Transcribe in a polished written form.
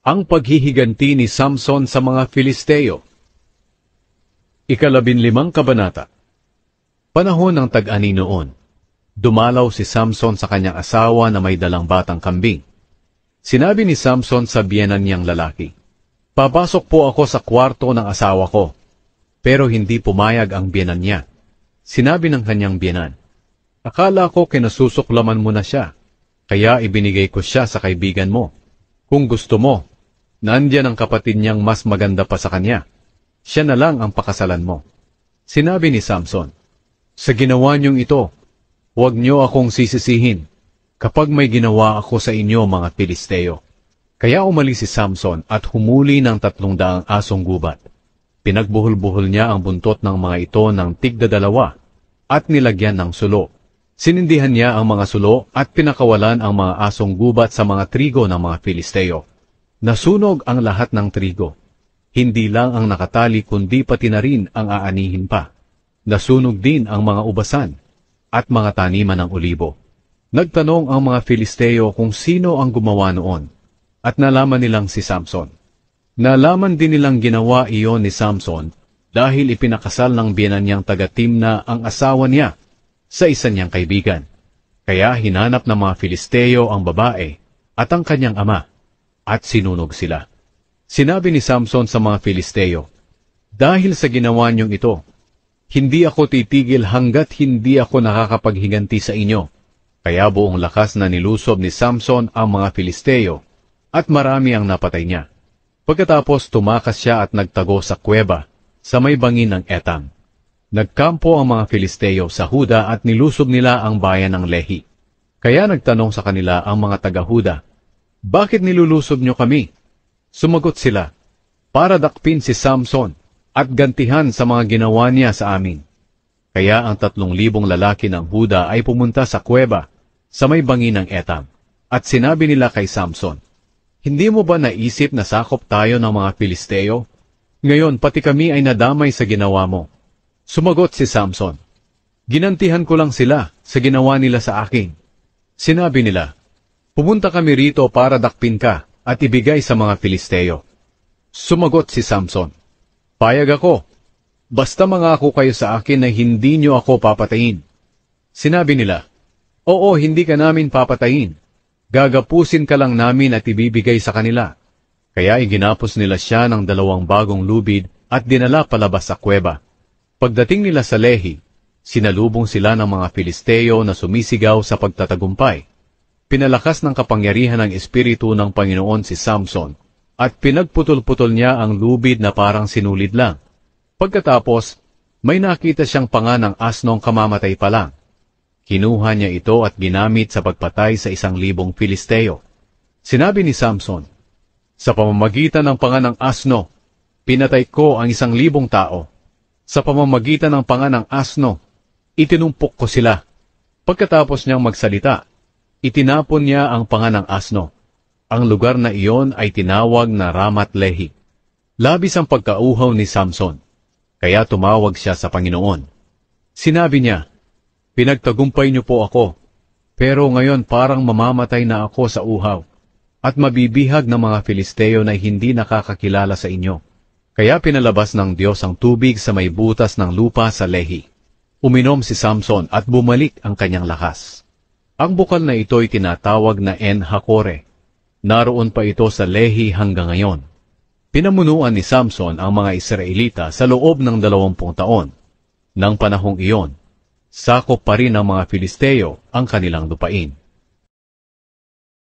Ang paghihiganti ni Samson sa mga Filisteo. 15 kabanata. Panahon ng tag-ani noon, dumalaw si Samson sa kanyang asawa na may dalang batang kambing. Sinabi ni Samson sa biyenan niyang lalaki, "Papasok po ako sa kwarto ng asawa ko." Pero hindi pumayag ang biyenan niya. Sinabi ng kanyang biyenan, "Akala ko kinasusuklaman mo na siya, kaya ibinigay ko siya sa kaibigan mo. Kung gusto mo, nandiyan ang kapatid niyang mas maganda pa sa kanya. Siya na lang ang pakasalan mo." Sinabi ni Samson, "Sa ginawa niyong ito, huwag niyo akong sisisihin, kapag may ginawa ako sa inyo mga Pilisteo." Kaya umalis si Samson at humuli ng 300 asong gubat. Pinagbuhol-buhol niya ang buntot ng mga ito ng tigdadalawa at nilagyan ng sulo. Sinindihan niya ang mga sulo at pinakawalan ang mga asong gubat sa mga trigo ng mga Filisteo. Nasunog ang lahat ng trigo. Hindi lang ang nakatali kundi pati na rin ang aanihin pa. Nasunog din ang mga ubasan at mga taniman ng olibo. Nagtanong ang mga Filisteo kung sino ang gumawa noon at nalaman nilang si Samson. Nalaman din nilang ginawa iyon ni Samson dahil ipinakasal ng biyenan niyang taga-Timna ang asawa niya sa isa niyang kaibigan. Kaya hinanap ng mga Filisteo ang babae at ang kanyang ama, at sinunog sila. Sinabi ni Samson sa mga Filisteo, "Dahil sa ginawa niyong ito, hindi ako titigil hanggat hindi ako nakakapaghiganti sa inyo." Kaya buong lakas na nilusob ni Samson ang mga Filisteo, at marami ang napatay niya. Pagkatapos tumakas siya at nagtago sa kuweba sa may bangin ng Etam. Nagkampo ang mga Filisteo sa Huda at nilusob nila ang bayan ng Lehi. Kaya nagtanong sa kanila ang mga taga-Huda, "Bakit nilulusob niyo kami?" Sumagot sila, "Para dakpin si Samson at gantihan sa mga ginawa niya sa amin." Kaya ang 3,000 lalaki ng Huda ay pumunta sa kuweba sa may bangin ng Etam. At sinabi nila kay Samson, "Hindi mo ba naisip na sakop tayo ng mga Filisteo? Ngayon pati kami ay nadamay sa ginawa mo." Sumagot si Samson, "Ginantihan ko lang sila sa ginawa nila sa akin." Sinabi nila, "Pumunta kami rito para dakpin ka at ibigay sa mga Filisteo." Sumagot si Samson, "Payag ako, basta mangako kayo sa akin na hindi niyo ako papatayin." Sinabi nila, "Oo, hindi ka namin papatayin. Gagapusin ka lang namin at ibibigay sa kanila." Kaya iginapos nila siya ng 2 bagong lubid at dinala palabas sa kuweba. Pagdating nila sa Lehi, sinalubong sila ng mga Filisteo na sumisigaw sa pagtatagumpay. Pinalakas ng kapangyarihan ng Espiritu ng Panginoon si Samson at pinagputol-putol niya ang lubid na parang sinulid lang. Pagkatapos, may nakita siyang panga ng asnong kamamatay pa lang. Kinuha niya ito at ginamit sa pagpatay sa 1,000 Filisteo. Sinabi ni Samson, "Sa pamamagitan ng panga ng asno, pinatay ko ang 1,000 tao. Sa pamamagitan ng panga ng asno, itinumpok ko sila." Pagkatapos niyang magsalita, itinapon niya ang panga ng asno. Ang lugar na iyon ay tinawag na Ramat Lehi. Labis ang pagkauhaw ni Samson, kaya tumawag siya sa Panginoon. Sinabi niya, "Pinagtagumpay niyo po ako, pero ngayon parang mamamatay na ako sa uhaw, at mabibihag ng mga Filisteo na hindi nakakakilala sa inyo." Kaya pinalabas ng Diyos ang tubig sa may butas ng lupa sa Lehi. Uminom si Samson at bumalik ang kanyang lakas. Ang bukal na ito ay tinatawag na En-Hakore. Naroon pa ito sa Lehi hanggang ngayon. Pinamunuan ni Samson ang mga Israelita sa loob ng 20 taon. Nang panahong iyon, sakop pa rin ng mga Filisteo ang kanilang lupain.